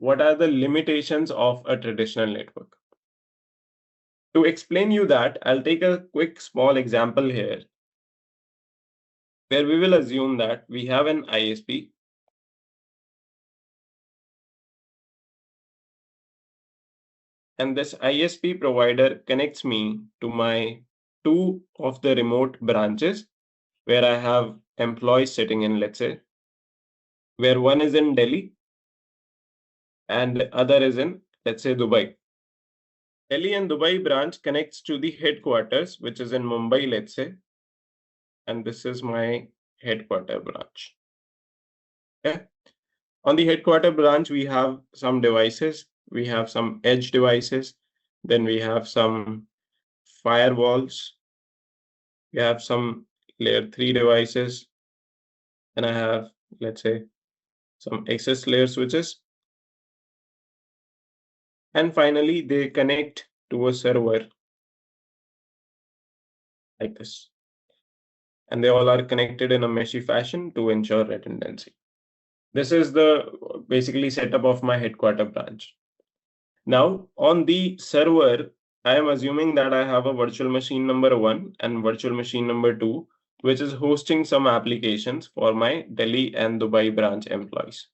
what are the limitations of a traditional network? To explain you that, I'll take a quick small example here where we will assume that we have an ISP and this ISP provider connects me to my two of the remote branches where I have employees sitting in, let's say, where one is in Delhi and the other is in, let's say, Dubai. Delhi and Dubai branch connects to the headquarters, which is in Mumbai, let's say, and this is my headquarter branch. Okay. On the headquarter branch, we have some devices. We have some edge devices. Then we have some firewalls. We have some layer 3 devices. And I have, let's say, some access layer switches. And finally, they connect to a server like this. And they all are connected in a meshy fashion to ensure redundancy. This is the basically setup of my headquarter branch. Now, on the server, I am assuming that I have a virtual machine number 1 and virtual machine number 2, which is hosting some applications for my Delhi and Dubai branch employees.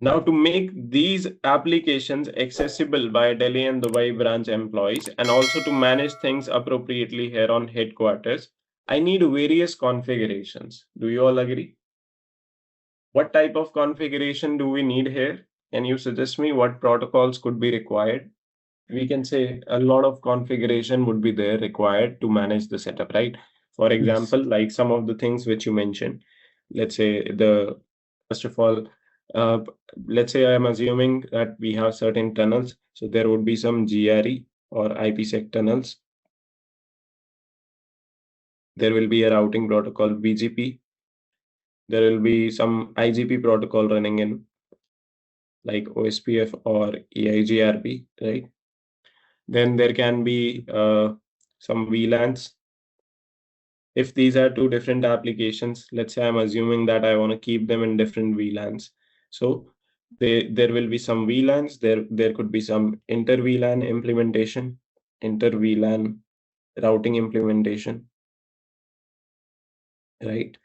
Now, to make these applications accessible by Delhi and Dubai branch employees and also to manage things appropriately here on headquarters, I need various configurations. Do you all agree? What type of configuration do we need here? Can you suggest me what protocols could be required? We can say a lot of configuration would be there required to manage the setup, right? For Yes. example, like some of the things which you mentioned, let's say first of all, uh, let's say I'm assuming that we have certain tunnels. So there would be some GRE or IPsec tunnels. There will be a routing protocol BGP. There will be some IGP protocol running in like OSPF or EIGRP, right? Then there can be some VLANs. If these are two different applications, let's say I'm assuming that I want to keep them in different VLANs. So there will be some VLANs, there could be some inter-VLAN implementation, inter-VLAN routing implementation, right?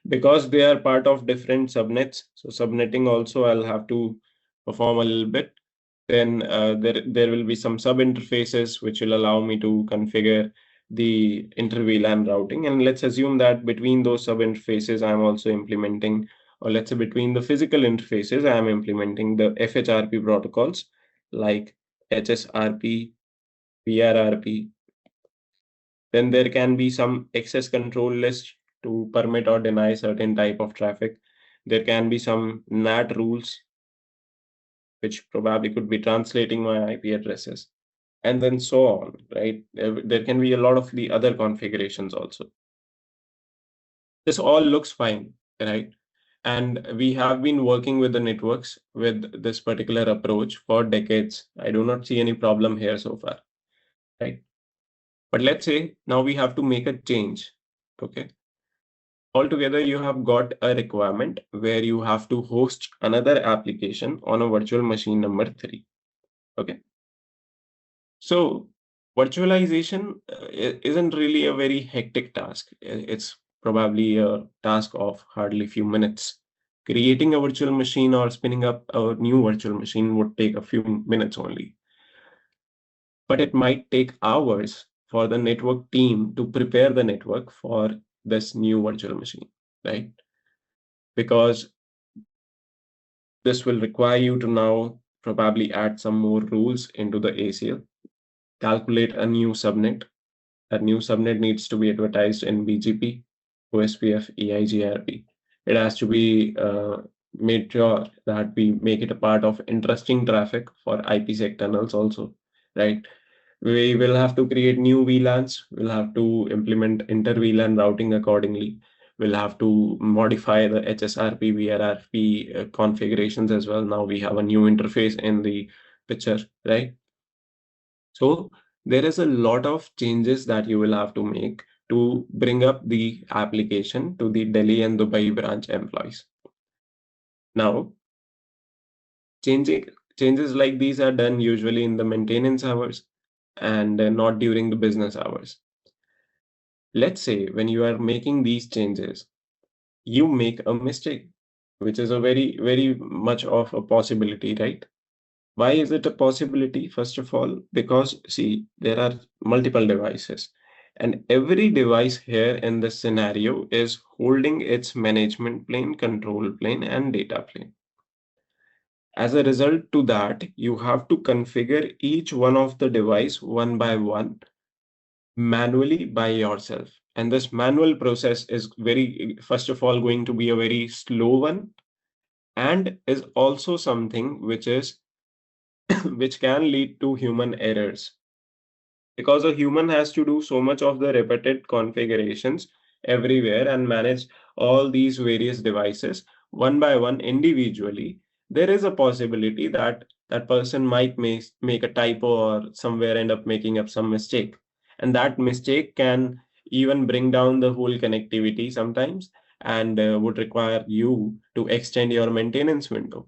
Because they are part of different subnets. So subnetting also I'll have to perform a little bit. Then there will be some sub interfaces which will allow me to configure the inter-VLAN routing. And let's assume that between those sub interfaces, I'm also implementing, or let's say between the physical interfaces, I am implementing the FHRP protocols like HSRP, PRRP. Then there can be some access control list to permit or deny certain type of traffic. There can be some NAT rules, which probably could be translating my IP addresses, and then so on, right? There can be a lot of the other configurations also. This all looks fine, right? And we have been working with the networks with this particular approach for decades. I do not see any problem here so far, right? But let's say now we have to make a change, okay? Altogether, you have got a requirement where you have to host another application on a virtual machine number 3. Okay. So virtualization isn't really a very hectic task. It's probably a task of hardly few minutes. Creating a virtual machine or spinning up a new virtual machine would take a few minutes only. But it might take hours for the network team to prepare the network for this new virtual machine, right? Because this will require you to now probably add some more rules into the ACL, calculate a new subnet. That new subnet needs to be advertised in BGP, OSPF, EIGRP. It has to be made sure that we make it a part of interesting traffic for IPsec tunnels also, right? We will have to create new VLANs. We'll have to implement inter-VLAN routing accordingly. We'll have to modify the HSRP, VRRP configurations as well. Now we have a new interface in the picture, right? So there is a lot of changes that you will have to make to bring up the application to the Delhi and Dubai branch employees. Now, Changing Changes like these are done usually in the maintenance hours and not during the business hours. Let's say when you are making these changes, you make a mistake, which is a very much of a possibility, right? Why is it a possibility? First of all, because see, there are multiple devices, and every device here in this scenario is holding its management plane, control plane, and data plane. As a result to that, you have to configure each one of the device one by one manually by yourself. And this manual process is first of all, going to be a very slow one, and is also something which is which can lead to human errors, because a human has to do so much of the repeated configurations everywhere and manage all these various devices one by one individually. There is a possibility that that person might make a typo or somewhere end up making up some mistake, and that mistake can even bring down the whole connectivity sometimes, and would require you to extend your maintenance window.